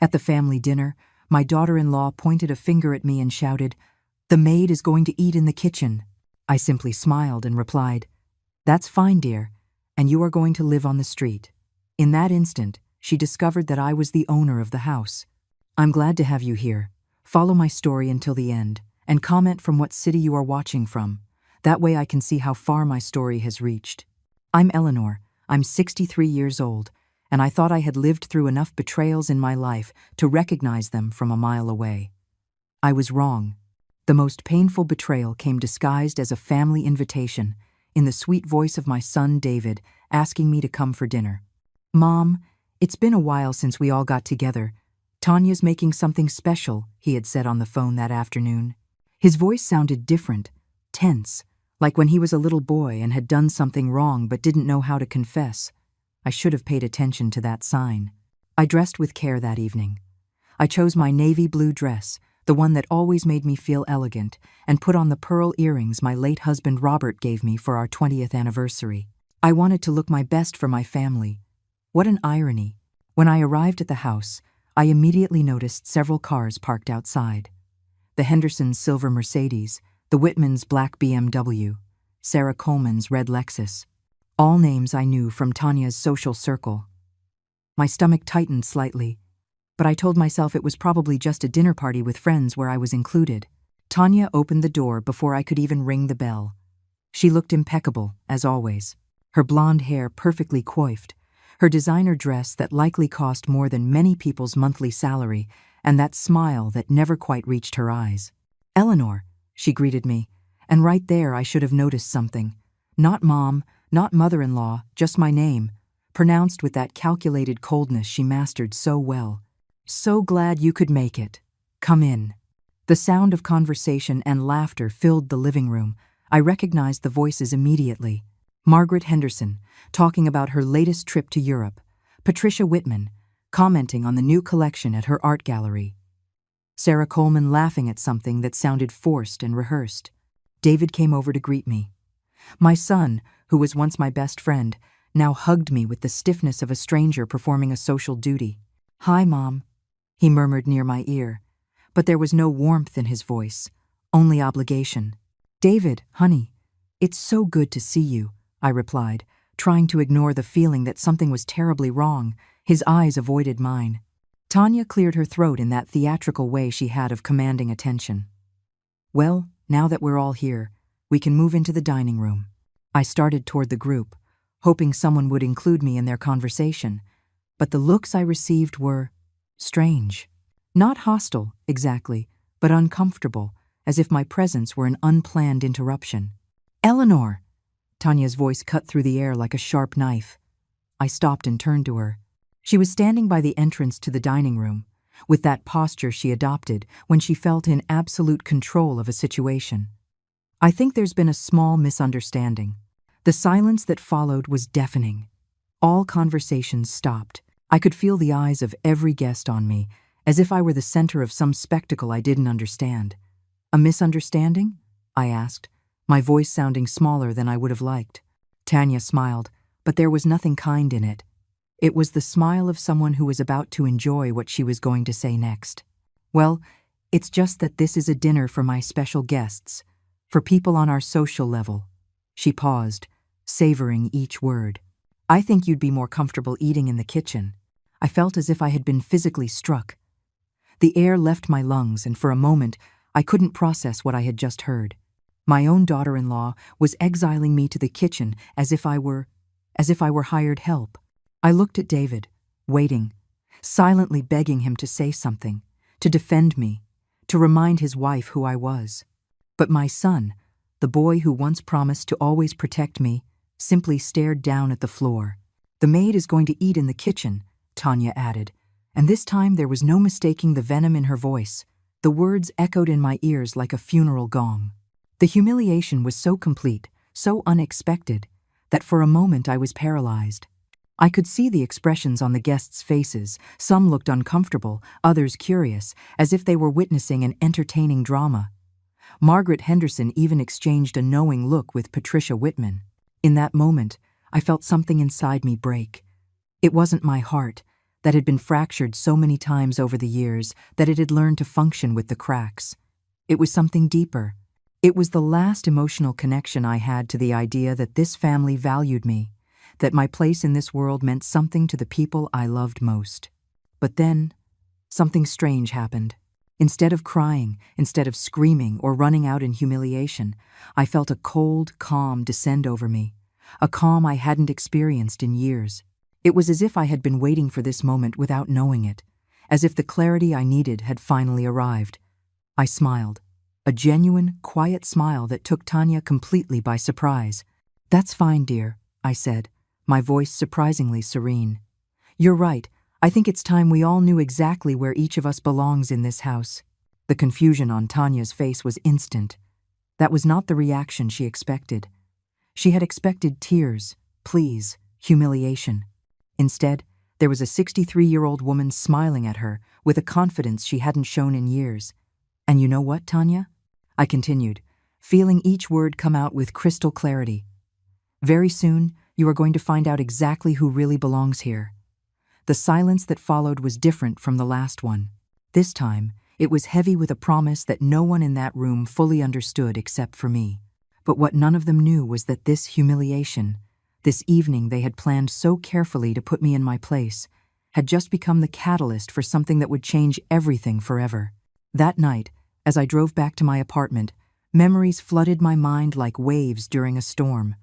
At the family dinner, my daughter-in-law pointed a finger at me and shouted, "The maid is going to eat in the kitchen." I simply smiled and replied, "That's fine, dear, and you are going to live on the street." In that instant, she discovered that I was the owner of the house. "I'm glad to have you here. Follow my story until the end, and comment from what city you are watching from. That way I can see how far my story has reached. I'm Eleanor. I'm 63 years old, and I thought I had lived through enough betrayals in my life to recognize them from a mile away. I was wrong. The most painful betrayal came disguised as a family invitation, in the sweet voice of my son David asking me to come for dinner. "Mom, it's been a while since we all got together. Tanya's making something special," he had said on the phone that afternoon. His voice sounded different, tense, like when he was a little boy and had done something wrong but didn't know how to confess. I should have paid attention to that sign. I dressed with care that evening. I chose my navy blue dress, the one that always made me feel elegant, and put on the pearl earrings my late husband Robert gave me for our 20th anniversary. I wanted to look my best for my family. What an irony. When I arrived at the house, I immediately noticed several cars parked outside. The Hendersons' silver Mercedes, the Whitmans' black BMW, Sarah Coleman's red Lexus. All names I knew from Tanya's social circle. My stomach tightened slightly, but I told myself it was probably just a dinner party with friends where I was included. Tanya opened the door before I could even ring the bell. She looked impeccable, as always. Her blonde hair perfectly coiffed, her designer dress that likely cost more than many people's monthly salary, and that smile that never quite reached her eyes. "Eleanor," she greeted me, and right there I should have noticed something. Not mom, not mother-in-law, just my name, pronounced with that calculated coldness she mastered so well. "So glad you could make it. Come in." The sound of conversation and laughter filled the living room. I recognized the voices immediately. Margaret Henderson, talking about her latest trip to Europe. Patricia Whitman, commenting on the new collection at her art gallery. Sarah Coleman laughing at something that sounded forced and rehearsed. David came over to greet me. My son, who was once my best friend, now hugged me with the stiffness of a stranger performing a social duty. "Hi, Mom," he murmured near my ear, but there was no warmth in his voice, only obligation. "David, honey, it's so good to see you," I replied, trying to ignore the feeling that something was terribly wrong. His eyes avoided mine. Tanya cleared her throat in that theatrical way she had of commanding attention. "Well, now that we're all here, we can move into the dining room." I started toward the group, hoping someone would include me in their conversation, but the looks I received were strange. Not hostile, exactly, but uncomfortable, as if my presence were an unplanned interruption. "Eleanor!" Tanya's voice cut through the air like a sharp knife. I stopped and turned to her. She was standing by the entrance to the dining room, with that posture she adopted when she felt in absolute control of a situation. "I think there's been a small misunderstanding." The silence that followed was deafening. All conversations stopped. I could feel the eyes of every guest on me, as if I were the center of some spectacle I didn't understand. "A misunderstanding?" I asked, my voice sounding smaller than I would have liked. Tanya smiled, but there was nothing kind in it. It was the smile of someone who was about to enjoy what she was going to say next. "Well, it's just that this is a dinner for my special guests, for people on our social level." She paused, savoring each word. "I think you'd be more comfortable eating in the kitchen." I felt as if I had been physically struck. The air left my lungs, and for a moment, I couldn't process what I had just heard. My own daughter-in-law was exiling me to the kitchen as if I were hired help. I looked at David, waiting, silently begging him to say something, to defend me, to remind his wife who I was. But my son, the boy who once promised to always protect me, simply stared down at the floor. "The maid is going to eat in the kitchen," Tanya added, and this time there was no mistaking the venom in her voice. The words echoed in my ears like a funeral gong. The humiliation was so complete, so unexpected, that for a moment I was paralyzed. I could see the expressions on the guests' faces. Some looked uncomfortable, others curious, as if they were witnessing an entertaining drama. Margaret Henderson even exchanged a knowing look with Patricia Whitman. In that moment, I felt something inside me break. It wasn't my heart, that had been fractured so many times over the years that it had learned to function with the cracks. It was something deeper. It was the last emotional connection I had to the idea that this family valued me, that my place in this world meant something to the people I loved most. But then, something strange happened. Instead of crying, instead of screaming or running out in humiliation, I felt a cold calm descend over me, a calm I hadn't experienced in years. It was as if I had been waiting for this moment without knowing it, as if the clarity I needed had finally arrived. I smiled, a genuine, quiet smile that took Tanya completely by surprise. "That's fine, dear," I said, my voice surprisingly serene. "You're right. I think it's time we all knew exactly where each of us belongs in this house." The confusion on Tanya's face was instant. That was not the reaction she expected. She had expected tears, pleas, humiliation. Instead, there was a 63-year-old woman smiling at her with a confidence she hadn't shown in years. "And you know what, Tanya?" I continued, feeling each word come out with crystal clarity. "Very soon, you are going to find out exactly who really belongs here." The silence that followed was different from the last one. This time, it was heavy with a promise that no one in that room fully understood except for me. But what none of them knew was that this humiliation, this evening they had planned so carefully to put me in my place, had just become the catalyst for something that would change everything forever. That night, as I drove back to my apartment, memories flooded my mind like waves during a storm.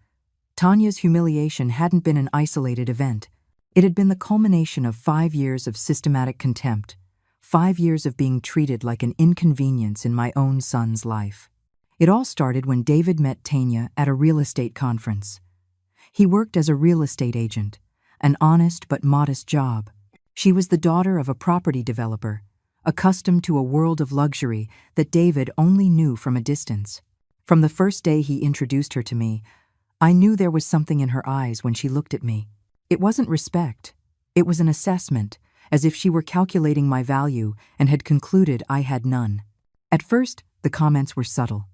Tanya's humiliation hadn't been an isolated event. It had been the culmination of 5 years of systematic contempt, 5 years of being treated like an inconvenience in my own son's life. It all started when David met Tanya at a real estate conference. He worked as a real estate agent, an honest but modest job. She was the daughter of a property developer, accustomed to a world of luxury that David only knew from a distance. From the first day he introduced her to me, I knew there was something in her eyes when she looked at me. It wasn't respect. It was an assessment, as if she were calculating my value and had concluded I had none. At first, the comments were subtle.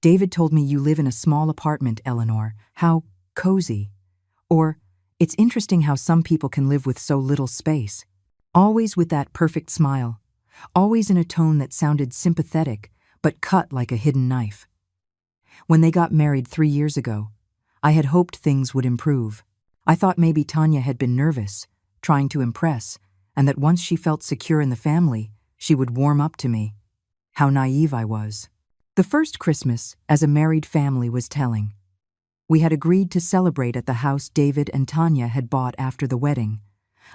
"David told me you live in a small apartment, Eleanor. How cozy." Or, "It's interesting how some people can live with so little space." Always with that perfect smile. Always in a tone that sounded sympathetic, but cut like a hidden knife. When they got married 3 years ago, I had hoped things would improve. I thought maybe Tanya had been nervous, trying to impress, and that once she felt secure in the family, she would warm up to me. How naive I was. The first Christmas as a married family was telling. We had agreed to celebrate at the house David and Tanya had bought after the wedding,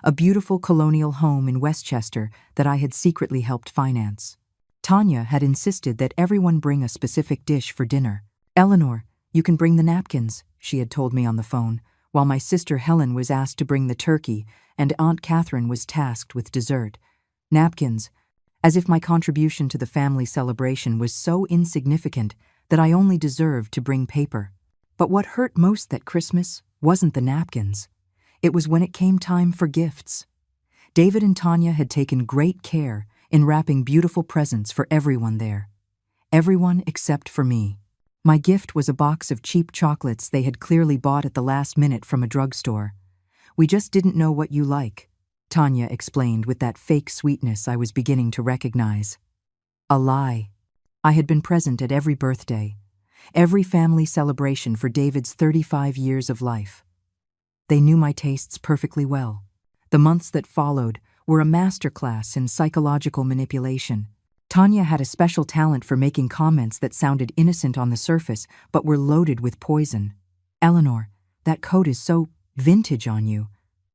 a beautiful colonial home in Westchester that I had secretly helped finance. Tanya had insisted that everyone bring a specific dish for dinner. "Eleanor, you can bring the napkins," she had told me on the phone, while my sister Helen was asked to bring the turkey and Aunt Catherine was tasked with dessert. Napkins, as if my contribution to the family celebration was so insignificant that I only deserved to bring paper. But what hurt most that Christmas wasn't the napkins. It was when it came time for gifts. David and Tanya had taken great care in wrapping beautiful presents for everyone there. Everyone except for me. My gift was a box of cheap chocolates they had clearly bought at the last minute from a drugstore. "We just didn't know what you like," Tanya explained with that fake sweetness I was beginning to recognize. A lie. I had been present at every birthday, every family celebration for David's 35 years of life. They knew my tastes perfectly well. The months that followed were a masterclass in psychological manipulation. Tanya had a special talent for making comments that sounded innocent on the surface but were loaded with poison. "Eleanor, that coat is so vintage on you.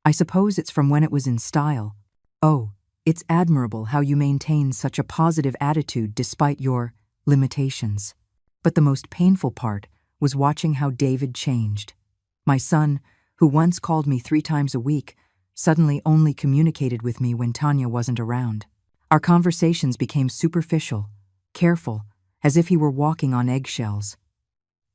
I suppose it's from when it was in style. Oh, it's admirable how you maintain such a positive attitude despite your limitations." But the most painful part was watching how David changed. My son, who once called me 3 times a week, suddenly only communicated with me when Tanya wasn't around. Our conversations became superficial, careful, as if he were walking on eggshells.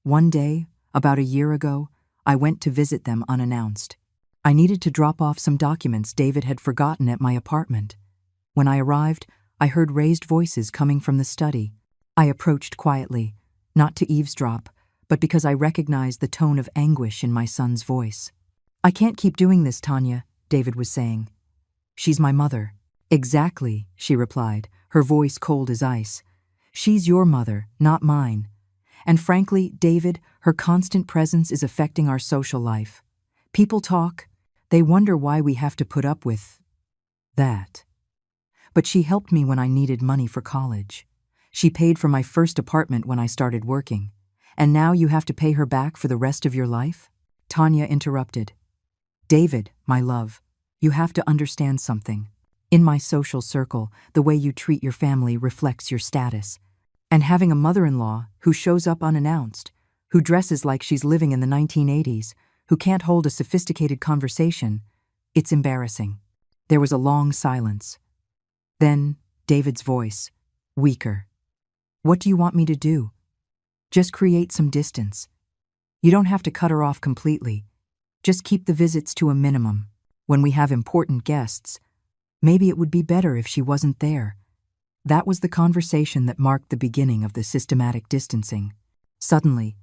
One day, about a year ago, I went to visit them unannounced. I needed to drop off some documents David had forgotten at my apartment. When I arrived, I heard raised voices coming from the study. I approached quietly, not to eavesdrop, but because I recognized the tone of anguish in my son's voice. "I can't keep doing this, Tanya," David was saying. She's my mother. Exactly, she replied, her voice cold as ice. She's your mother, not mine. And frankly, David, her constant presence is affecting our social life. People talk. They wonder why we have to put up with that. But she helped me when I needed money for college. She paid for my first apartment when I started working. And now you have to pay her back for the rest of your life? Tanya interrupted. David, my love, you have to understand something. In my social circle, the way you treat your family reflects your status. And having a mother-in-law who shows up unannounced, who dresses like she's living in the 1980s, who can't hold a sophisticated conversation, it's embarrassing. There was a long silence. Then, David's voice, weaker. What do you want me to do? Just create some distance. You don't have to cut her off completely. Just keep the visits to a minimum. When we have important guests, maybe it would be better if she wasn't there. That was the conversation that marked the beginning of the systematic distancing. Suddenly,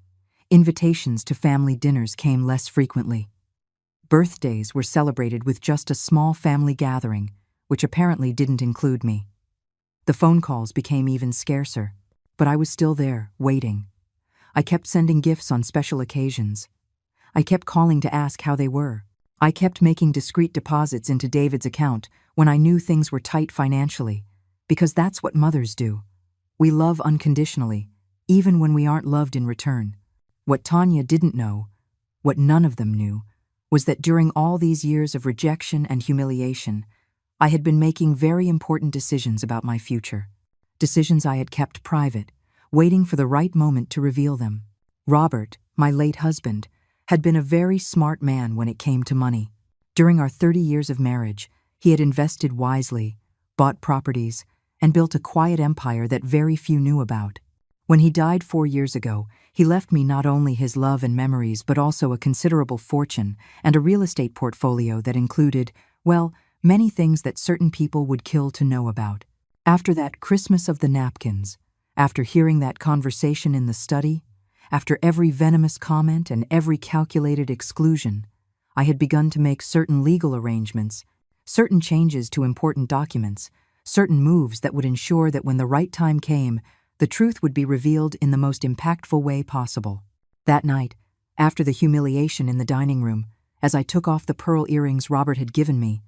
invitations to family dinners came less frequently. Birthdays were celebrated with just a small family gathering, which apparently didn't include me. The phone calls became even scarcer, but I was still there, waiting. I kept sending gifts on special occasions. I kept calling to ask how they were. I kept making discreet deposits into David's account when I knew things were tight financially, because that's what mothers do. We love unconditionally, even when we aren't loved in return. What Tanya didn't know, what none of them knew, was that during all these years of rejection and humiliation, I had been making very important decisions about my future. Decisions I had kept private, waiting for the right moment to reveal them. Robert, my late husband, had been a very smart man when it came to money. During our 30 years of marriage, he had invested wisely, bought properties, and built a quiet empire that very few knew about. When he died 4 years ago, he left me not only his love and memories but also a considerable fortune and a real estate portfolio that included, well, many things that certain people would kill to know about. After that Christmas of the napkins, after hearing that conversation in the study, after every venomous comment and every calculated exclusion, I had begun to make certain legal arrangements, certain changes to important documents, certain moves that would ensure that when the right time came, the truth would be revealed in the most impactful way possible. That night, after the humiliation in the dining room, as I took off the pearl earrings Robert had given me,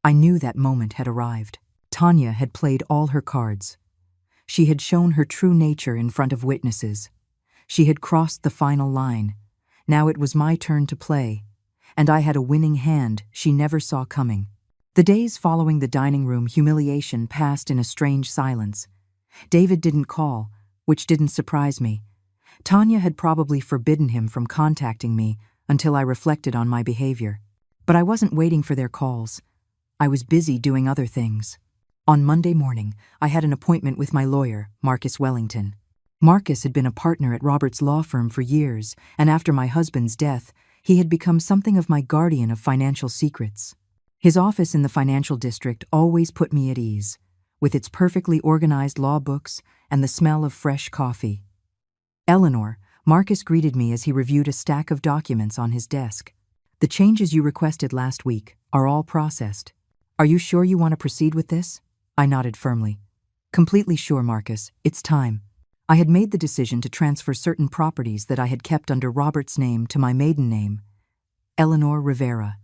I knew that moment had arrived. Tanya had played all her cards. She had shown her true nature in front of witnesses. She had crossed the final line. Now it was my turn to play, and I had a winning hand she never saw coming. The days following the dining room humiliation passed in a strange silence. David didn't call, which didn't surprise me. Tanya had probably forbidden him from contacting me until I reflected on my behavior. But I wasn't waiting for their calls. I was busy doing other things. On Monday morning, I had an appointment with my lawyer, Marcus Wellington. Marcus had been a partner at Robert's law firm for years, and after my husband's death, he had become something of my guardian of financial secrets. His office in the financial district always put me at ease, with its perfectly organized law books and the smell of fresh coffee. Eleanor, Marcus greeted me as he reviewed a stack of documents on his desk. The changes you requested last week are all processed. Are you sure you want to proceed with this? I nodded firmly. Completely sure, Marcus. It's time. I had made the decision to transfer certain properties that I had kept under Robert's name to my maiden name, Eleanor Rivera.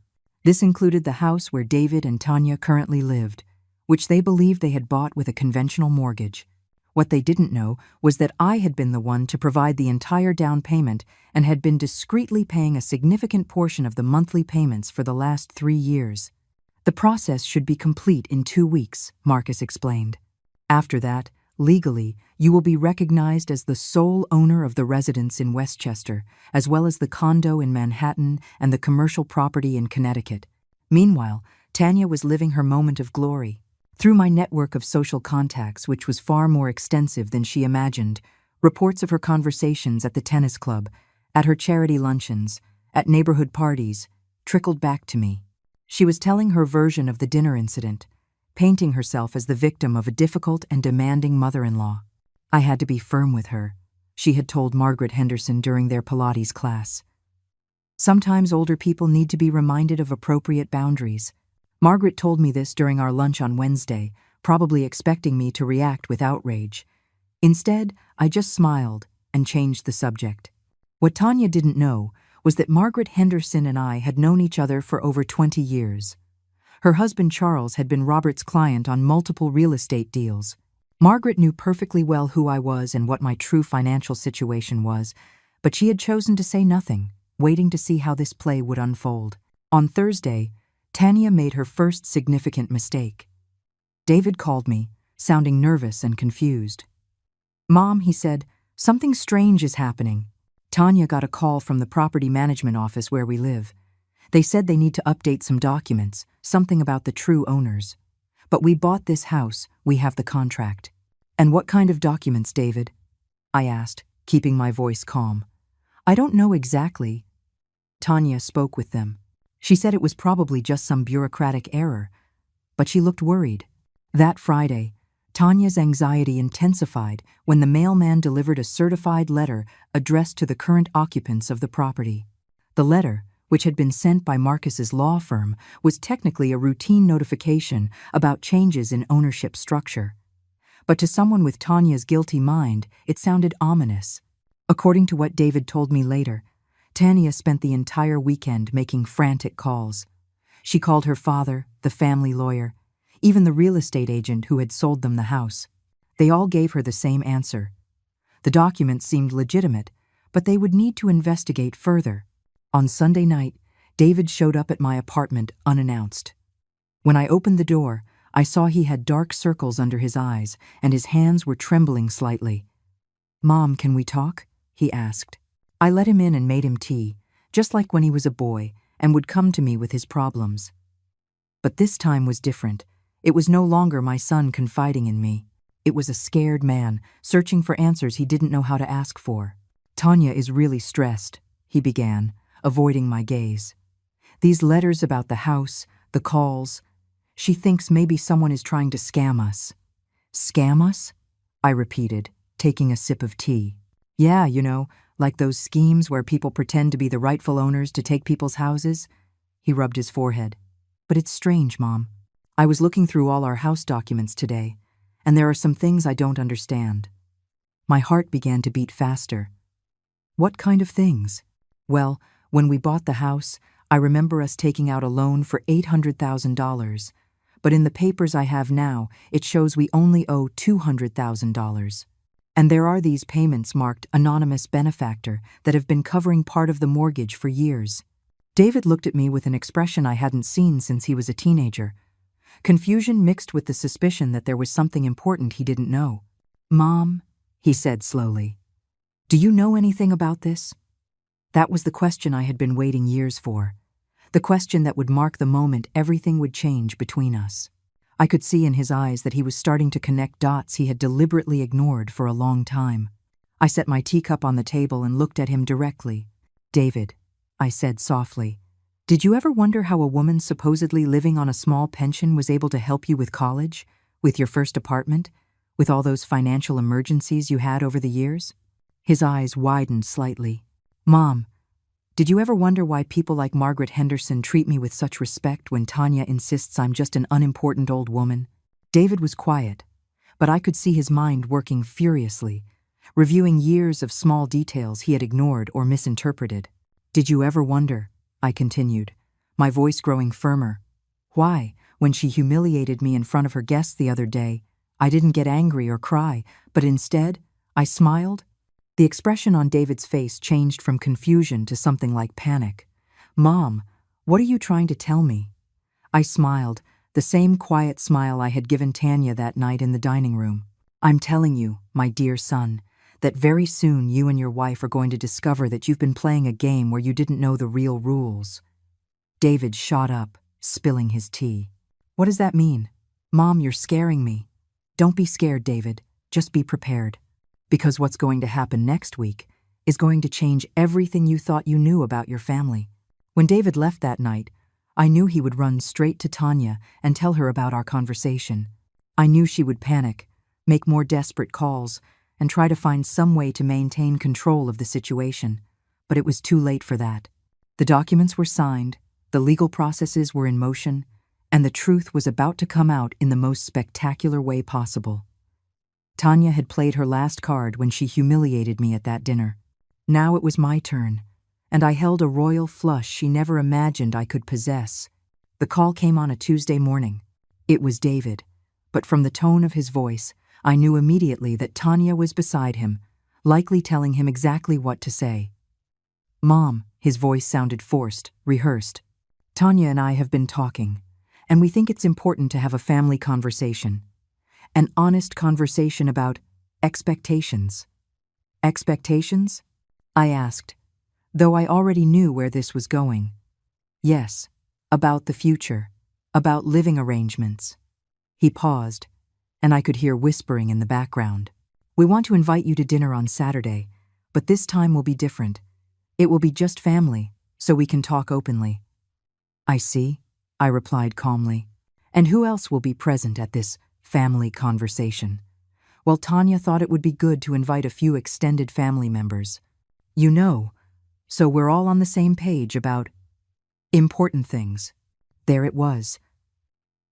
This included the house where David and Tanya currently lived, which they believed they had bought with a conventional mortgage. What they didn't know was that I had been the one to provide the entire down payment and had been discreetly paying a significant portion of the monthly payments for the last 3 years. The process should be complete in 2 weeks, Marcus explained. After that, legally, you will be recognized as the sole owner of the residence in Westchester, as well as the condo in Manhattan and the commercial property in Connecticut. Meanwhile, Tanya was living her moment of glory. Through my network of social contacts, which was far more extensive than she imagined, reports of her conversations at the tennis club, at her charity luncheons, at neighborhood parties, trickled back to me. She was telling her version of the dinner incident, painting herself as the victim of a difficult and demanding mother-in-law. I had to be firm with her, she had told Margaret Henderson during their Pilates class. Sometimes older people need to be reminded of appropriate boundaries. Margaret told me this during our lunch on Wednesday, probably expecting me to react with outrage. Instead, I just smiled and changed the subject. What Tanya didn't know was that Margaret Henderson and I had known each other for over 20 years. Her husband Charles had been Robert's client on multiple real estate deals. Margaret knew perfectly well who I was and what my true financial situation was, but she had chosen to say nothing, waiting to see how this play would unfold. On Thursday, Tanya made her first significant mistake. David called me, sounding nervous and confused. "Mom," he said, "something strange is happening." Tanya got a call from the property management office where we live. They said they need to update some documents, something about the true owners. "But we bought this house, we have the contract." "And what kind of documents, David?" I asked, keeping my voice calm. "I don't know exactly." Tanya spoke with them. She said it was probably just some bureaucratic error, but she looked worried. That Friday, Tanya's anxiety intensified when the mailman delivered a certified letter addressed to the current occupants of the property. The letter, which had been sent by Marcus's law firm, was technically a routine notification about changes in ownership structure. But to someone with Tanya's guilty mind, it sounded ominous. According to what David told me later, Tanya spent the entire weekend making frantic calls. She called her father, the family lawyer, even the real estate agent who had sold them the house. They all gave her the same answer. The documents seemed legitimate, but they would need to investigate further. On Sunday night, David showed up at my apartment unannounced. When I opened the door, I saw he had dark circles under his eyes and his hands were trembling slightly. "Mom, can we talk?" he asked. I let him in and made him tea, just like when he was a boy, and would come to me with his problems. But this time was different. It was no longer my son confiding in me. It was a scared man, searching for answers he didn't know how to ask for. "Tanya is really stressed," he began, avoiding my gaze. "These letters about the house, the calls, she thinks maybe someone is trying to scam us." "Scam us?" I repeated, taking a sip of tea. "Yeah, like those schemes where people pretend to be the rightful owners to take people's houses." He rubbed his forehead. "But it's strange, Mom. I was looking through all our house documents today, and there are some things I don't understand." My heart began to beat faster. "What kind of things?" "Well, when we bought the house, I remember us taking out a loan for $800,000, but in the papers I have now, it shows we only owe $200,000. And there are these payments marked anonymous benefactor that have been covering part of the mortgage for years." David looked at me with an expression I hadn't seen since he was a teenager. Confusion mixed with the suspicion that there was something important he didn't know. "Mom," he said slowly, "do you know anything about this?" That was the question I had been waiting years for. The question that would mark the moment everything would change between us. I could see in his eyes that he was starting to connect dots he had deliberately ignored for a long time. I set my teacup on the table and looked at him directly. "David," I said softly, "did you ever wonder how a woman supposedly living on a small pension was able to help you with college, with your first apartment, with all those financial emergencies you had over the years?" His eyes widened slightly. "Mom, did you ever wonder why people like Margaret Henderson treat me with such respect when Tanya insists I'm just an unimportant old woman?" David was quiet, but I could see his mind working furiously, reviewing years of small details he had ignored or misinterpreted. "Did you ever wonder," I continued, my voice growing firmer, "why, when she humiliated me in front of her guests the other day, I didn't get angry or cry, but instead, I smiled?" The expression on David's face changed from confusion to something like panic. "Mom, what are you trying to tell me?" I smiled, the same quiet smile I had given Tanya that night in the dining room. "I'm telling you, my dear son, that very soon you and your wife are going to discover that you've been playing a game where you didn't know the real rules." David shot up, spilling his tea. "What does that mean?" "Mom, you're scaring me." "Don't be scared, David. Just be prepared. Because what's going to happen next week is going to change everything you thought you knew about your family." When David left that night, I knew he would run straight to Tanya and tell her about our conversation. I knew she would panic, make more desperate calls, and try to find some way to maintain control of the situation. But it was too late for that. The documents were signed, the legal processes were in motion, and the truth was about to come out in the most spectacular way possible. Tanya had played her last card when she humiliated me at that dinner. Now it was my turn, and I held a royal flush she never imagined I could possess. The call came on a Tuesday morning. It was David, but from the tone of his voice, I knew immediately that Tanya was beside him, likely telling him exactly what to say. "Mom," his voice sounded forced, rehearsed. "Tanya and I have been talking, and we think it's important to have a family conversation. An honest conversation about expectations." "Expectations?" I asked, though I already knew where this was going. "Yes, about the future, about living arrangements." He paused, and I could hear whispering in the background. "We want to invite you to dinner on Saturday, but this time will be different. It will be just family, so we can talk openly." "I see," I replied calmly. "And who else will be present at this family conversation?" "Well, Tanya thought it would be good to invite a few extended family members. You know, so we're all on the same page about important things." There it was.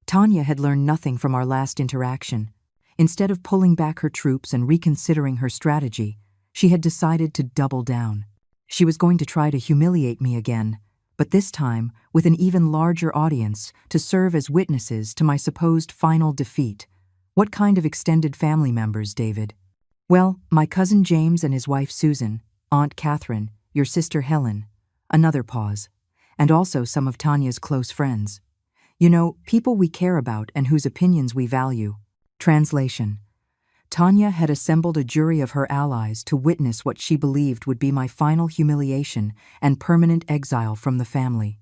Tanya had learned nothing from our last interaction. Instead of pulling back her troops and reconsidering her strategy, she had decided to double down. She was going to try to humiliate me again, but this time with an even larger audience to serve as witnesses to my supposed final defeat. "What kind of extended family members, David?" "Well, my cousin James and his wife Susan, Aunt Catherine, your sister Helen." Another pause. "And also some of Tanya's close friends. You know, people we care about and whose opinions we value." Translation: Tanya had assembled a jury of her allies to witness what she believed would be my final humiliation and permanent exile from the family.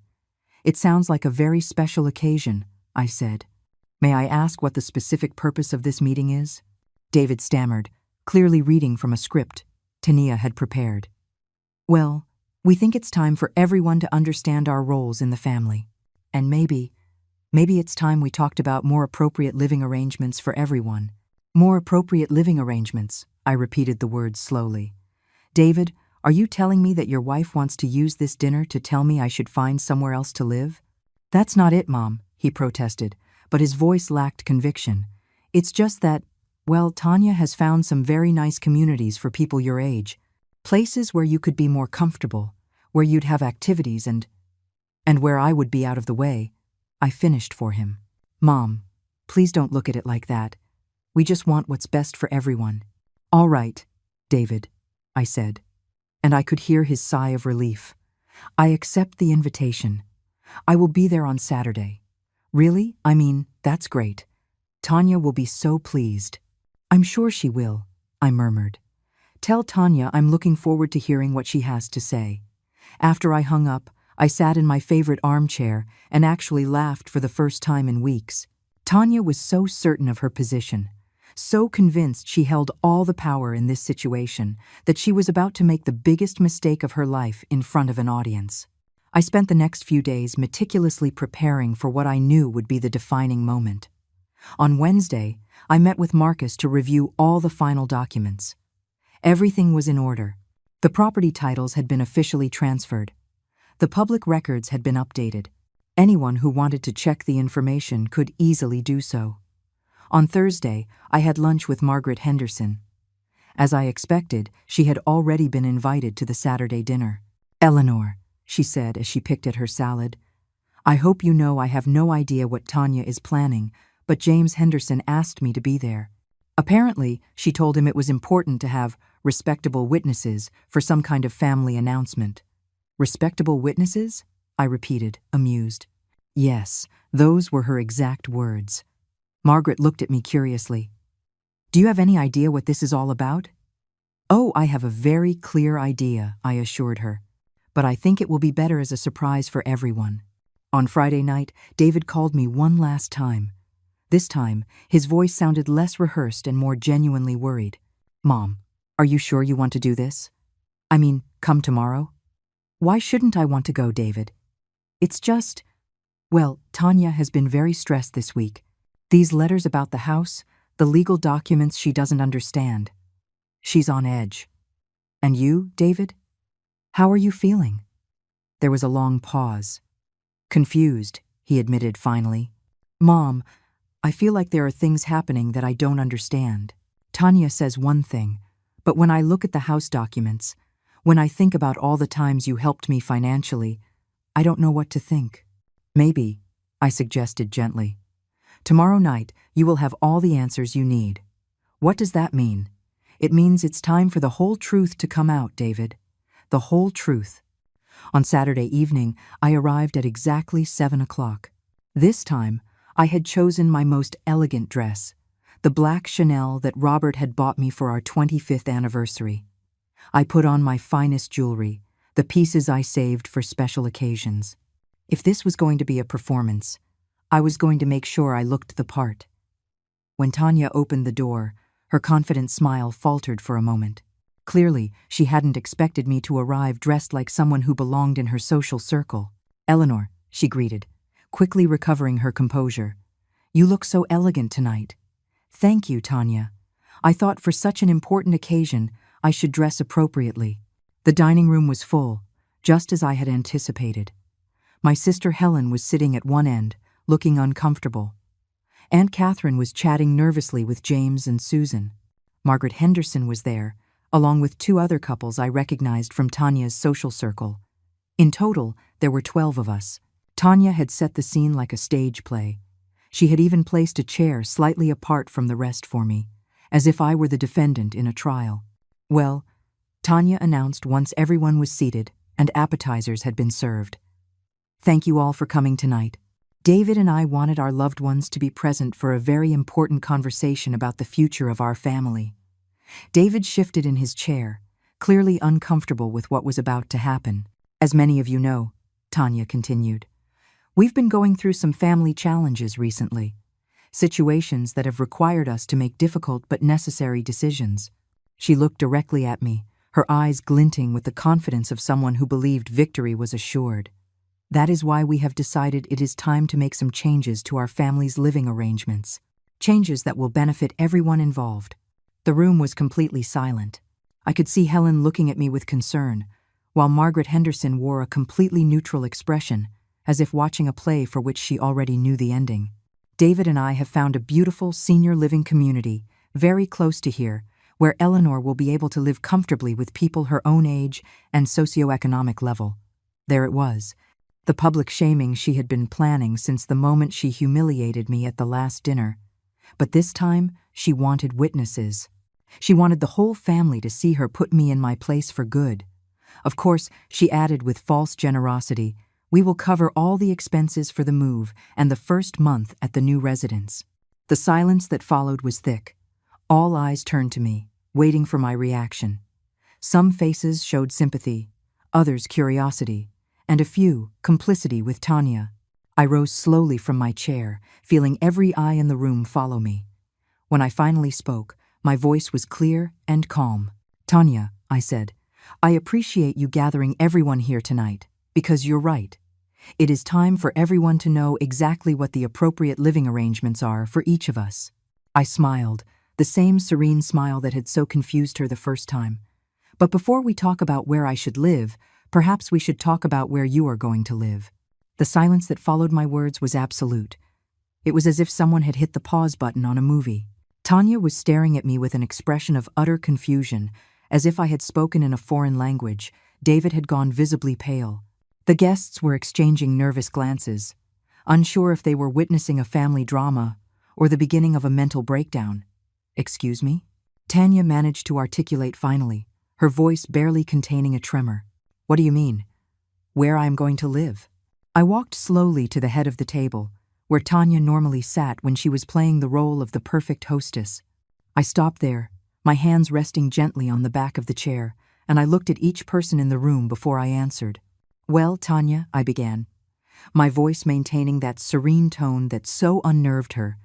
"It sounds like a very special occasion," I said. "May I ask what the specific purpose of this meeting is?" David stammered, clearly reading from a script Tanya had prepared. "Well, we think it's time for everyone to understand our roles in the family. And maybe it's time we talked about more appropriate living arrangements for everyone." "More appropriate living arrangements," I repeated the words slowly. "David, are you telling me that your wife wants to use this dinner to tell me I should find somewhere else to live?" "That's not it, Mom," he protested, but his voice lacked conviction. "It's just that, well, Tanya has found some very nice communities for people your age. Places where you could be more comfortable, where you'd have activities and where I would be out of the way." I finished for him. "Mom, please don't look at it like that. We just want what's best for everyone." "All right, David," I said, and I could hear his sigh of relief. "I accept the invitation. I will be there on Saturday." "Really? I mean, that's great. Tanya will be so pleased." "I'm sure she will," I murmured. "Tell Tanya I'm looking forward to hearing what she has to say." After I hung up, I sat in my favorite armchair and actually laughed for the first time in weeks. Tanya was so certain of her position, so convinced she held all the power in this situation that she was about to make the biggest mistake of her life in front of an audience. I spent the next few days meticulously preparing for what I knew would be the defining moment. On Wednesday, I met with Marcus to review all the final documents. Everything was in order. The property titles had been officially transferred. The public records had been updated. Anyone who wanted to check the information could easily do so. On Thursday, I had lunch with Margaret Henderson. As I expected, she had already been invited to the Saturday dinner. "Eleanor," she said as she picked at her salad, "I hope you know I have no idea what Tanya is planning, but James Henderson asked me to be there." Apparently, she told him it was important to have respectable witnesses for some kind of family announcement. "Respectable witnesses?" I repeated, amused. Yes, those were her exact words. Margaret looked at me curiously. "Do you have any idea what this is all about?" "Oh, I have a very clear idea," I assured her. "But I think it will be better as a surprise for everyone." On Friday night, David called me one last time. This time, his voice sounded less rehearsed and more genuinely worried. "Mom, are you sure you want to do this? I mean, come tomorrow?" "Why shouldn't I want to go, David? It's just, well, Tanya has been very stressed this week. These letters about the house, the legal documents she doesn't understand. She's on edge. And you, David? How are you feeling?" There was a long pause. "Confused," he admitted finally. Mom, I feel like there are things happening that I don't understand. Tanya says one thing, but when I look at the house documents, when I think about all the times you helped me financially, I don't know what to think. Maybe, I suggested gently. Tomorrow night, you will have all the answers you need. What does that mean? It means it's time for the whole truth to come out, David. The whole truth. On Saturday evening, I arrived at exactly 7 o'clock. This time, I had chosen my most elegant dress, the black Chanel that Robert had bought me for our 25th anniversary. I put on my finest jewelry, the pieces I saved for special occasions. If this was going to be a performance, I was going to make sure I looked the part. When Tanya opened the door, her confident smile faltered for a moment. Clearly, she hadn't expected me to arrive dressed like someone who belonged in her social circle. "Eleanor," she greeted, quickly recovering her composure. "You look so elegant tonight." "Thank you, Tanya. I thought for such an important occasion, I should dress appropriately." The dining room was full, just as I had anticipated. My sister Helen was sitting at one end, looking uncomfortable. Aunt Catherine was chatting nervously with James and Susan. Margaret Henderson was there, along with 2 other couples I recognized from Tanya's social circle. In total, there were 12 of us. Tanya had set the scene like a stage play. She had even placed a chair slightly apart from the rest for me, as if I were the defendant in a trial. "Well," Tanya announced once everyone was seated and appetizers had been served. "Thank you all for coming tonight. David and I wanted our loved ones to be present for a very important conversation about the future of our family." David shifted in his chair, clearly uncomfortable with what was about to happen. "As many of you know," Tanya continued, "we've been going through some family challenges recently, situations that have required us to make difficult but necessary decisions." She looked directly at me, her eyes glinting with the confidence of someone who believed victory was assured. "That is why we have decided it is time to make some changes to our family's living arrangements, changes that will benefit everyone involved." The room was completely silent. I could see Helen looking at me with concern, while Margaret Henderson wore a completely neutral expression, as if watching a play for which she already knew the ending. "David and I have found a beautiful senior living community, very close to here, where Eleanor will be able to live comfortably with people her own age and socioeconomic level." There it was, the public shaming she had been planning since the moment she humiliated me at the last dinner. But this time, she wanted witnesses. She wanted the whole family to see her put me in my place for good. Of course, she added with false generosity, "We will cover all the expenses for the move and the first month at the new residence." The silence that followed was thick. All eyes turned to me, waiting for my reaction. Some faces showed sympathy, others curiosity, and a few complicity with Tanya. I rose slowly from my chair, feeling every eye in the room follow me. When I finally spoke, my voice was clear and calm. "Tanya," I said, "I appreciate you gathering everyone here tonight, because you're right. It is time for everyone to know exactly what the appropriate living arrangements are for each of us." I smiled, the same serene smile that had so confused her the first time. "But before we talk about where I should live, perhaps we should talk about where you are going to live." The silence that followed my words was absolute. It was as if someone had hit the pause button on a movie. Tanya was staring at me with an expression of utter confusion, as if I had spoken in a foreign language. David had gone visibly pale. The guests were exchanging nervous glances, unsure if they were witnessing a family drama or the beginning of a mental breakdown. "Excuse me?" Tanya managed to articulate finally, her voice barely containing a tremor. "What do you mean? Where I am going to live?" I walked slowly to the head of the table, where Tanya normally sat when she was playing the role of the perfect hostess. I stopped there, my hands resting gently on the back of the chair, and I looked at each person in the room before I answered. "Well, Tanya," I began, my voice maintaining that serene tone that so unnerved her.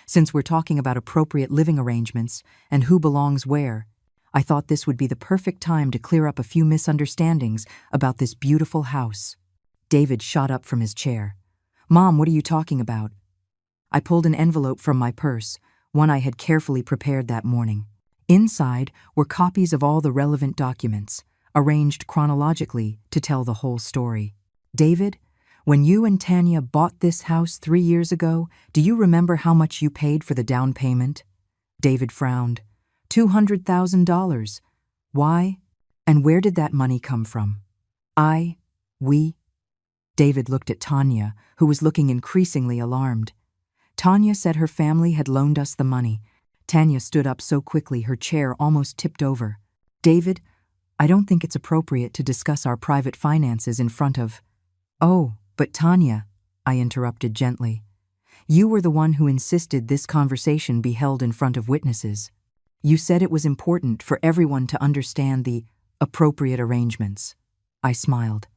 "Since we're talking about appropriate living arrangements and who belongs where, I thought this would be the perfect time to clear up a few misunderstandings about this beautiful house." David shot up from his chair. "Mom, what are you talking about?" I pulled an envelope from my purse, one I had carefully prepared that morning. Inside were copies of all the relevant documents, arranged chronologically to tell the whole story. "David, When you and Tanya bought this house 3 years ago, do you remember how much you paid for the down payment? David frowned. $200,000. Why? And where did that money come from? We? David looked at Tanya, who was looking increasingly alarmed. Tanya said her family had loaned us the money. Tanya stood up so quickly her chair almost tipped over. David, I don't think it's appropriate to discuss our private finances in front of… Oh, but Tanya, I interrupted gently. You were the one who insisted this conversation be held in front of witnesses. You said it was important for everyone to understand the appropriate arrangements. I smiled.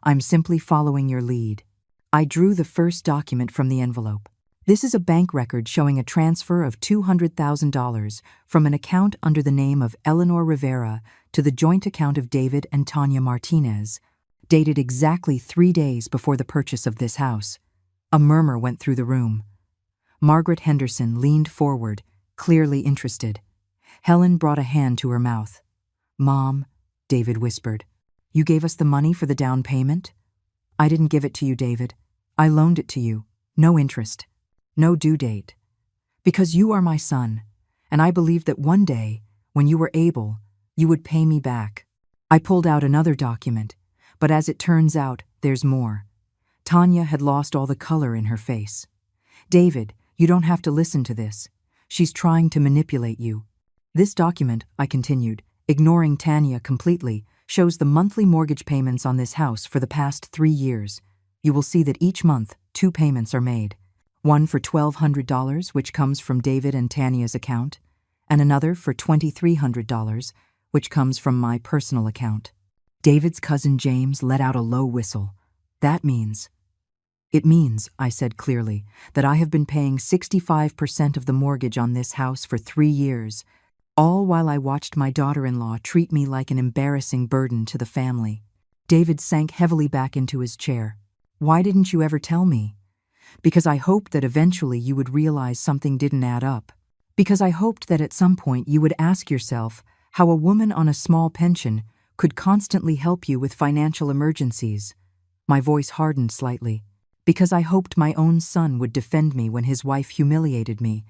I'm simply following your lead. I drew the first document from the envelope. This is a bank record showing a transfer of $200,000 from an account under the name of Eleanor Rivera to the joint account of David and Tanya Martinez, dated exactly 3 days before the purchase of this house. A murmur went through the room. Margaret Henderson leaned forward, clearly interested. Helen brought a hand to her mouth. Mom, David whispered, you gave us the money for the down payment? I didn't give it to you, David. I loaned it to you. No interest. No due date. Because you are my son, and I believed that one day, when you were able, you would pay me back. I pulled out another document, but as it turns out, there's more. Tanya had lost all the color in her face. David, you don't have to listen to this. She's trying to manipulate you. This document, I continued, ignoring Tanya completely, shows the monthly mortgage payments on this house for the past 3 years. You will see that each month, 2 payments are made. One for $1,200, which comes from David and Tanya's account, and another for $2,300, which comes from my personal account. David's cousin James let out a low whistle. That means… It means, I said clearly, that I have been paying 65% of the mortgage on this house for 3 years, all while I watched my daughter-in-law treat me like an embarrassing burden to the family. David sank heavily back into his chair. Why didn't you ever tell me? Because I hoped that eventually you would realize something didn't add up. Because I hoped that at some point you would ask yourself how a woman on a small pension could constantly help you with financial emergencies. My voice hardened slightly. Because I hoped my own son would defend me when his wife humiliated me,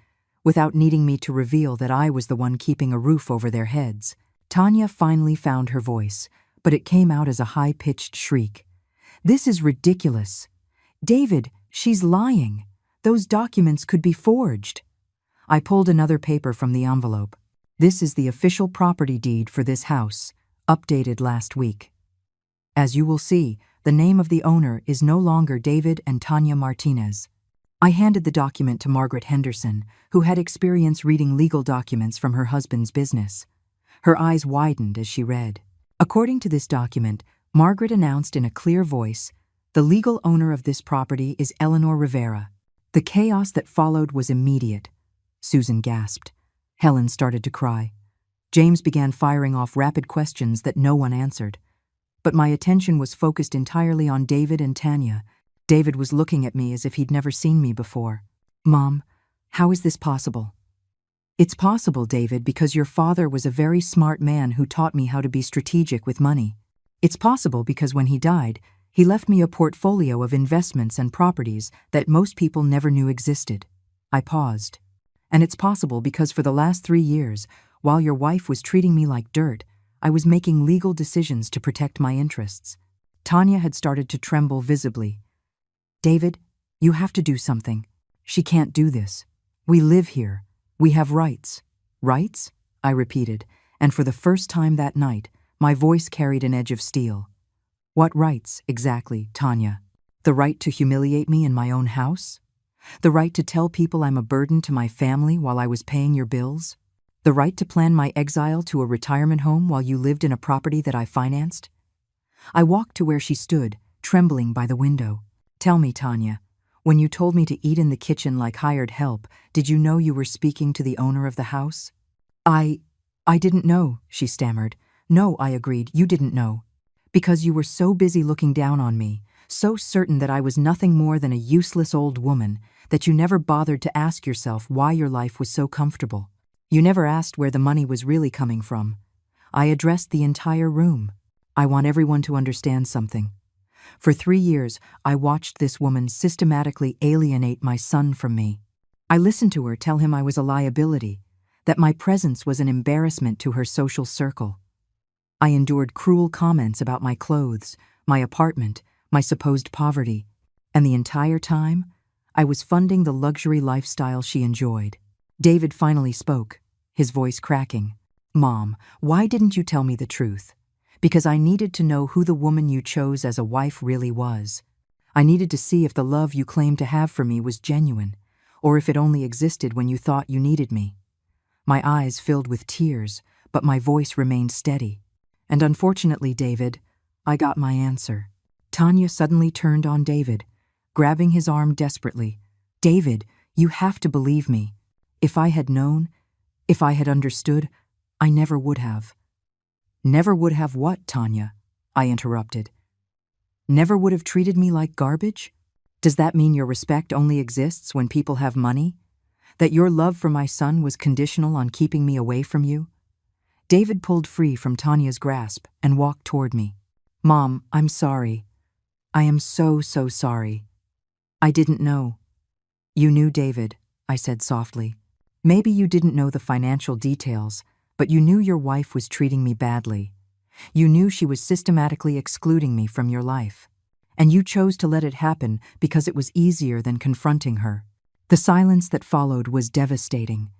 without needing me to reveal that I was the one keeping a roof over their heads. Tanya finally found her voice, but it came out as a high-pitched shriek. This is ridiculous. David, she's lying. Those documents could be forged. I pulled another paper from the envelope. This is the official property deed for this house, updated last week. As you will see, the name of the owner is no longer David and Tanya Martinez. I handed the document to Margaret Henderson, who had experience reading legal documents from her husband's business. Her eyes widened as she read. According to this document, Margaret announced in a clear voice, the legal owner of this property is Eleanor Rivera. The chaos that followed was immediate. Susan gasped. Helen started to cry. James began firing off rapid questions that no one answered. But my attention was focused entirely on David and Tanya. David was looking at me as if he'd never seen me before. Mom, how is this possible? It's possible, David, because your father was a very smart man who taught me how to be strategic with money. It's possible because when he died, he left me a portfolio of investments and properties that most people never knew existed. I paused. And it's possible because for the last 3 years, while your wife was treating me like dirt, I was making legal decisions to protect my interests. Tanya had started to tremble visibly. David, you have to do something. She can't do this. We live here. We have rights. Rights? I repeated, and for the first time that night, my voice carried an edge of steel. What rights, exactly, Tanya? The right to humiliate me in my own house? The right to tell people I'm a burden to my family while I was paying your bills? The right to plan my exile to a retirement home while you lived in a property that I financed? I walked to where she stood, trembling by the window. Tell me, Tanya, when you told me to eat in the kitchen like hired help, did you know you were speaking to the owner of the house? I didn't know, she stammered. No, I agreed, you didn't know. Because you were so busy looking down on me, so certain that I was nothing more than a useless old woman, that you never bothered to ask yourself why your life was so comfortable. You never asked where the money was really coming from. I addressed the entire room. I want everyone to understand something. For 3 years, I watched this woman systematically alienate my son from me. I listened to her tell him I was a liability, that my presence was an embarrassment to her social circle. I endured cruel comments about my clothes, my apartment, my supposed poverty, and the entire time, I was funding the luxury lifestyle she enjoyed. David finally spoke, his voice cracking. "Mom, why didn't you tell me the truth? Because I needed to know who the woman you chose as a wife really was. I needed to see if the love you claimed to have for me was genuine, or if it only existed when you thought you needed me." My eyes filled with tears, but my voice remained steady. And unfortunately, David, I got my answer. Tanya suddenly turned on David, grabbing his arm desperately. "David, you have to believe me. If I had known, if I had understood, I never would have." "Never would have what, Tanya?" I interrupted. "Never would have treated me like garbage? Does that mean your respect only exists when people have money? That your love for my son was conditional on keeping me away from you?" David pulled free from Tanya's grasp and walked toward me. "Mom, I'm sorry. I am so sorry. I didn't know." "You knew, David," I said softly. "Maybe you didn't know the financial details, but you knew your wife was treating me badly. You knew she was systematically excluding me from your life. And you chose to let it happen because it was easier than confronting her." The silence that followed was devastating.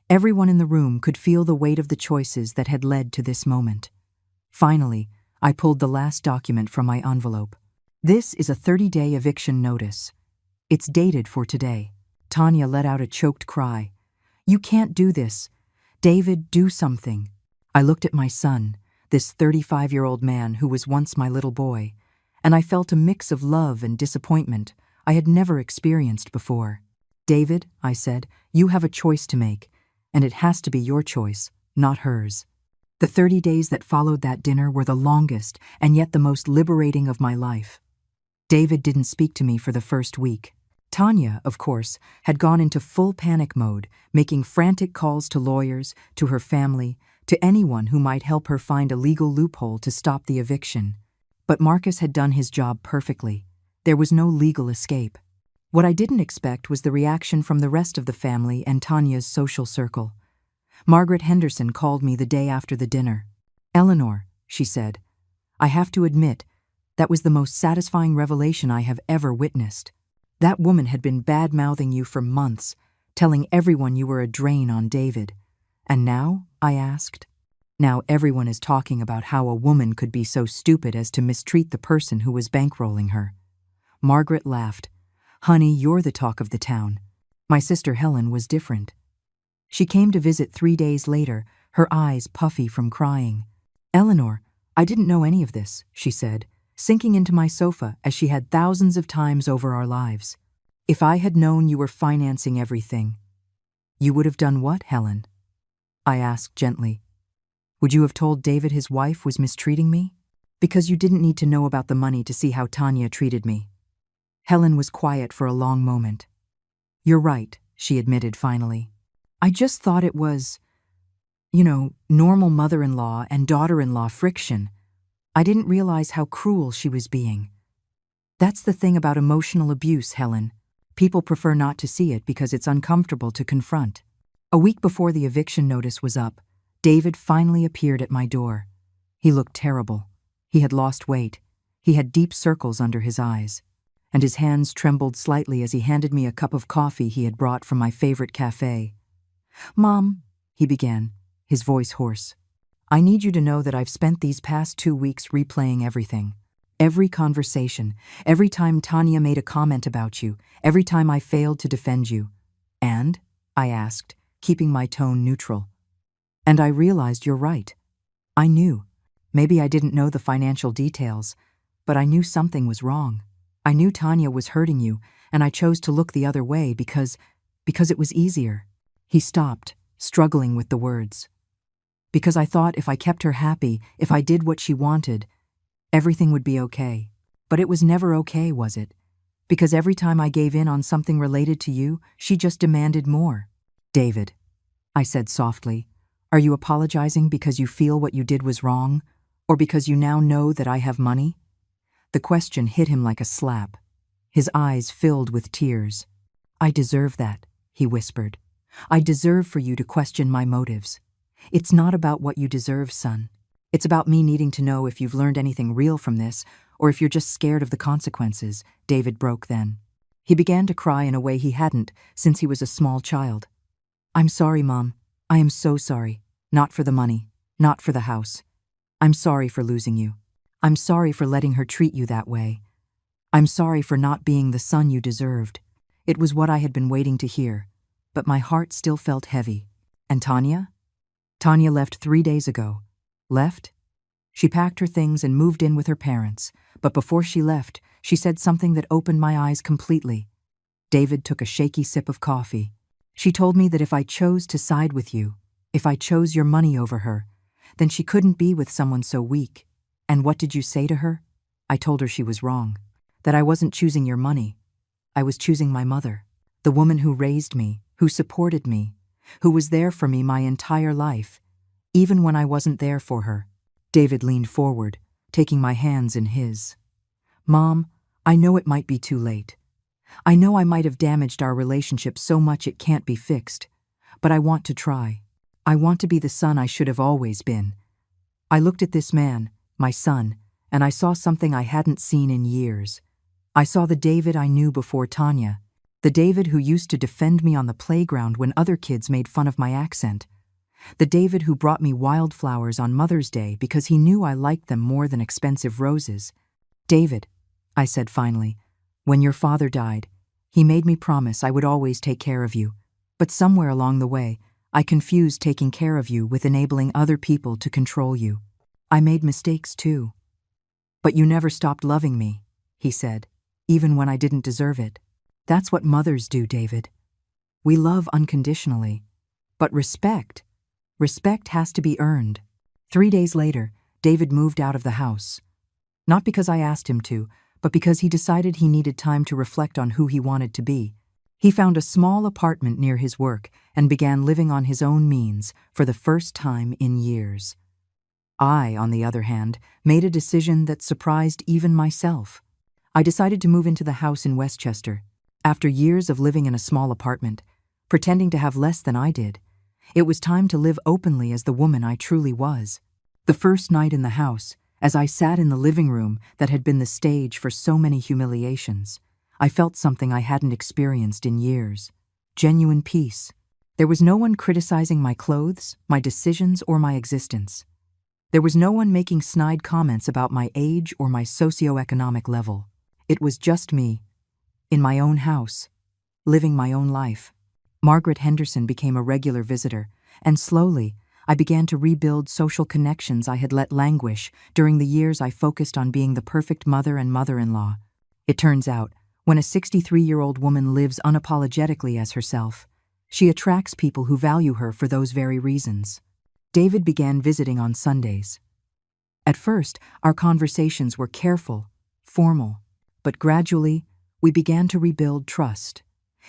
Everyone in the room could feel the weight of the choices that had led to this moment. Finally, I pulled the last document from my envelope. "This is a 30-day eviction notice. It's dated for today." Tanya let out a choked cry. "You can't do this. David, do something." I looked at my son, this 35-year-old man who was once my little boy, and I felt a mix of love and disappointment I had never experienced before. "David," I said, "you have a choice to make, and it has to be your choice, not hers." The 30 days that followed that dinner were the longest and yet the most liberating of my life. David didn't speak to me for the first week. Tanya, of course, had gone into full panic mode, making frantic calls to lawyers, to her family, to anyone who might help her find a legal loophole to stop the eviction. But Marcus had done his job perfectly. There was no legal escape. What I didn't expect was the reaction from the rest of the family and Tanya's social circle. Margaret Henderson called me the day after the dinner. "Eleanor," she said, "I have to admit, that was the most satisfying revelation I have ever witnessed. That woman had been bad-mouthing you for months, telling everyone you were a drain on David. And now?" I asked. "Now everyone is talking about how a woman could be so stupid as to mistreat the person who was bankrolling her." Margaret laughed. "Honey, you're the talk of the town." My sister Helen was different. She came to visit 3 days later, her eyes puffy from crying. "Eleanor, I didn't know any of this," she said, sinking into my sofa as she had thousands of times over our lives. "If I had known you were financing everything." "You would have done what, Helen?" I asked gently. "Would you have told David his wife was mistreating me? Because you didn't need to know about the money to see how Tanya treated me." Helen was quiet for a long moment. "You're right," she admitted finally. "I just thought it was, normal mother-in-law and daughter-in-law friction. I didn't realize how cruel she was being." That's the thing about emotional abuse, Helen. People prefer not to see it because it's uncomfortable to confront. A week before the eviction notice was up, David finally appeared at my door. He looked terrible. He had lost weight. He had deep circles under his eyes. And his hands trembled slightly as he handed me a cup of coffee he had brought from my favorite cafe. "Mom," he began, his voice hoarse, "I need you to know that I've spent these past 2 weeks replaying everything. Every conversation, every time Tanya made a comment about you, every time I failed to defend you." "And?" I asked, keeping my tone neutral. "And I realized you're right. I knew. Maybe I didn't know the financial details, but I knew something was wrong. I knew Tanya was hurting you, and I chose to look the other way because it was easier." He stopped, struggling with the words. "Because I thought if I kept her happy, if I did what she wanted, everything would be okay. But it was never okay, was it? Because every time I gave in on something related to you, she just demanded more." "David," I said softly, "are you apologizing because you feel what you did was wrong, or because you now know that I have money?" The question hit him like a slap. His eyes filled with tears. "I deserve that," he whispered. "I deserve for you to question my motives. It's not about what you deserve, son. It's about me needing to know if you've learned anything real from this, or if you're just scared of the consequences," David broke then. He began to cry in a way he hadn't since he was a small child. "I'm sorry, Mom. I am so sorry. Not for the money. Not for the house. I'm sorry for losing you. I'm sorry for letting her treat you that way. I'm sorry for not being the son you deserved." It was what I had been waiting to hear, but my heart still felt heavy. "And Tanya?" "Tanya left 3 days ago." "Left?" "She packed her things and moved in with her parents, but before she left, she said something that opened my eyes completely." David took a shaky sip of coffee. "She told me that if I chose to side with you, if I chose your money over her, then she couldn't be with someone so weak. And what did you say to her?" "I told her she was wrong, that I wasn't choosing your money. I was choosing my mother, the woman who raised me, who supported me, who was there for me my entire life, even when I wasn't there for her." David leaned forward, taking my hands in his. "Mom, I know it might be too late. I know I might have damaged our relationship so much it can't be fixed, but I want to try. I want to be the son I should have always been." I looked at this man, my son, and I saw something I hadn't seen in years. I saw the David I knew before Tanya, the David who used to defend me on the playground when other kids made fun of my accent, the David who brought me wildflowers on Mother's Day because he knew I liked them more than expensive roses. "David," I said finally, "when your father died, he made me promise I would always take care of you, but somewhere along the way, I confused taking care of you with enabling other people to control you. I made mistakes too. But you never stopped loving me," he said, "even when I didn't deserve it. That's what mothers do, David. We love unconditionally. But respect has to be earned." 3 days later, David moved out of the house. Not because I asked him to, but because he decided he needed time to reflect on who he wanted to be. He found a small apartment near his work and began living on his own means for the first time in years. I, on the other hand, made a decision that surprised even myself. I decided to move into the house in Westchester. After years of living in a small apartment, pretending to have less than I did, it was time to live openly as the woman I truly was. The first night in the house, as I sat in the living room that had been the stage for so many humiliations, I felt something I hadn't experienced in years. Genuine peace. There was no one criticizing my clothes, my decisions, or my existence. There was no one making snide comments about my age or my socioeconomic level. It was just me, in my own house, living my own life. Margaret Henderson became a regular visitor, and slowly, I began to rebuild social connections I had let languish during the years I focused on being the perfect mother and mother-in-law. It turns out, when a 63-year-old woman lives unapologetically as herself, she attracts people who value her for those very reasons. David began visiting on Sundays. At first, our conversations were careful, formal, but gradually, we began to rebuild trust.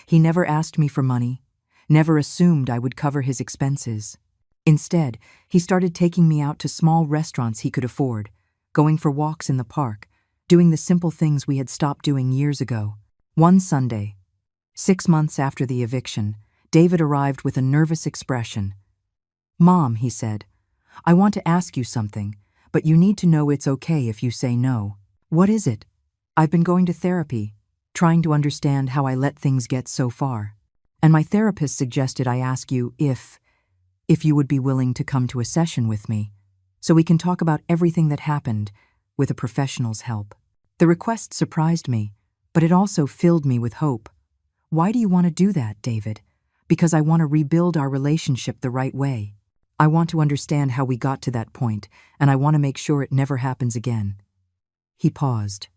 He never asked me for money, never assumed I would cover his expenses. Instead, he started taking me out to small restaurants he could afford, going for walks in the park, doing the simple things we had stopped doing years ago. One Sunday, 6 months after the eviction, David arrived with a nervous expression. "Mom," he said, "I want to ask you something, but you need to know it's okay if you say no." "What is it?" "I've been going to therapy, trying to understand how I let things get so far. And my therapist suggested I ask you if you would be willing to come to a session with me, so we can talk about everything that happened with a professional's help." The request surprised me, but it also filled me with hope. "Why do you want to do that, David?" "Because I want to rebuild our relationship the right way. I want to understand how we got to that point, and I want to make sure it never happens again." He paused.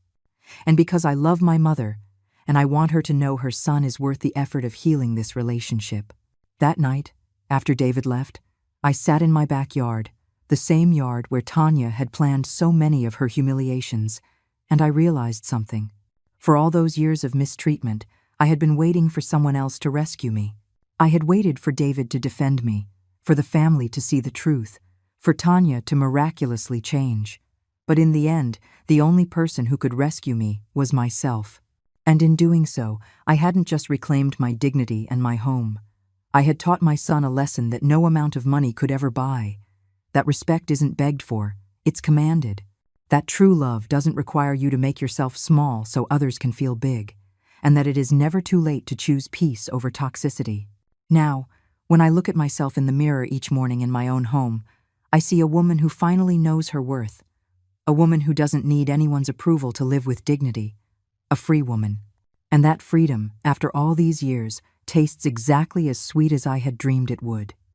"And because I love my mother, and I want her to know her son is worth the effort of healing this relationship." That night, after David left, I sat in my backyard, the same yard where Tanya had planned so many of her humiliations, and I realized something. For all those years of mistreatment, I had been waiting for someone else to rescue me. I had waited for David to defend me, for the family to see the truth, for Tanya to miraculously change. But in the end, the only person who could rescue me was myself. And in doing so, I hadn't just reclaimed my dignity and my home. I had taught my son a lesson that no amount of money could ever buy. That respect isn't begged for, it's commanded. That true love doesn't require you to make yourself small so others can feel big. And that it is never too late to choose peace over toxicity. Now, when I look at myself in the mirror each morning in my own home, I see a woman who finally knows her worth. A woman who doesn't need anyone's approval to live with dignity. A free woman. And that freedom, after all these years, tastes exactly as sweet as I had dreamed it would.